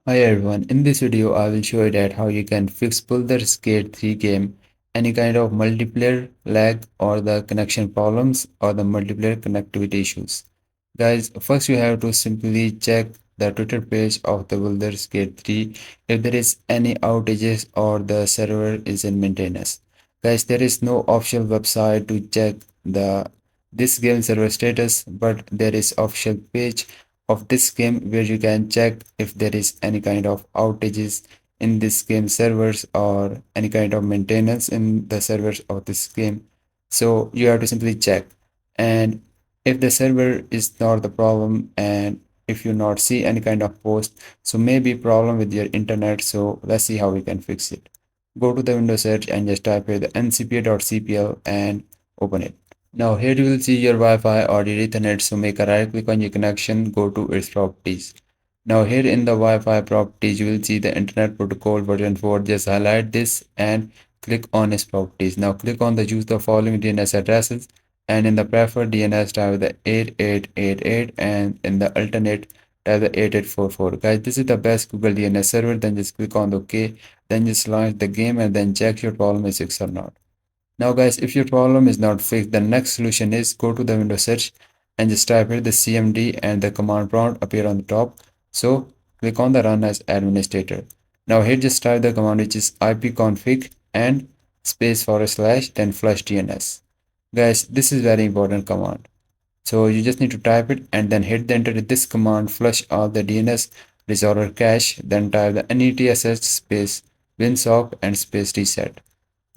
Hi everyone, in this video I will show you that how you can fix Boulder Skate 3 game, any kind of multiplayer lag or the connection problems or the multiplayer connectivity issues. Guys, first you have to simply check the Twitter page of the Boulder Skate 3 if there is any outages or the server is in maintenance. Guys, there is no official website to check the this game server status, but there is official page of this game where you can check if there is any kind of outages in this game servers or any kind of maintenance in the servers of this game. So you have to simply check, and if the server is not the problem and if you not see any kind of post, so maybe problem with your internet. So let's see how we can fix it. Go to the Windows search and just type here the ncpa.cpl and open it. Now here you will see your Wi-Fi or your Ethernet, so make a right click on your connection, go to its properties. Now here in the Wi-Fi properties you will see the Internet Protocol version 4. Just highlight this and click on its properties. Now click on the use the following DNS addresses, and in the preferred DNS type the 8888 and in the alternate type the 8844. Guys, this is the best Google DNS server. Then just click on the OK, then just launch the game and then check your problem is fixed or not. Now guys, if your problem is not fixed, the next solution is go to the Windows search and just type here the CMD and the command prompt appear on the top. So click on the run as administrator. Now here just type the command which is ipconfig and space forward slash then flush DNS. Guys, this is very important command. So you just need to type it and then hit the enter with this command flush all the DNS resolver cache, then type the netsh space winsock and space reset.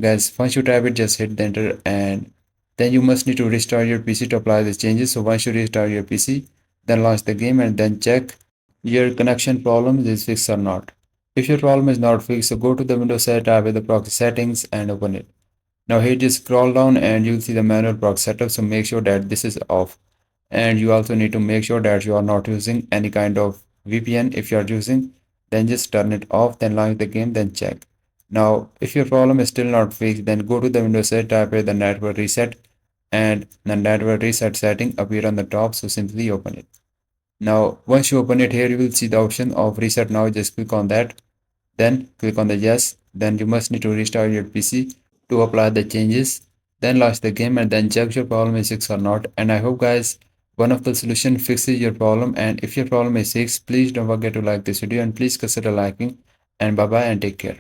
Guys, once you type it, just hit the enter and then you must need to restart your PC to apply these changes. So once you restart your PC, then launch the game and then check your connection problem is fixed or not. If your problem is not fixed, so go to the Windows set, type with the proxy settings and open it. Now here just scroll down and you'll see the manual proxy setup. So make sure that this is off. And you also need to make sure that you are not using any kind of VPN. If you are using, then just turn it off, then launch the game, then check. Now, if your problem is still not fixed, then go to the Windows set, type here the network reset, and the network reset setting appear on the top. So simply open it. Now, once you open it here, you will see the option of reset now. Just click on that, then click on the yes. Then you must need to restart your PC to apply the changes. Then launch the game and then check your problem is fixed or not. And I hope guys one of the solution fixes your problem. And if your problem is fixed, please don't forget to like this video and please consider liking. And bye bye and take care.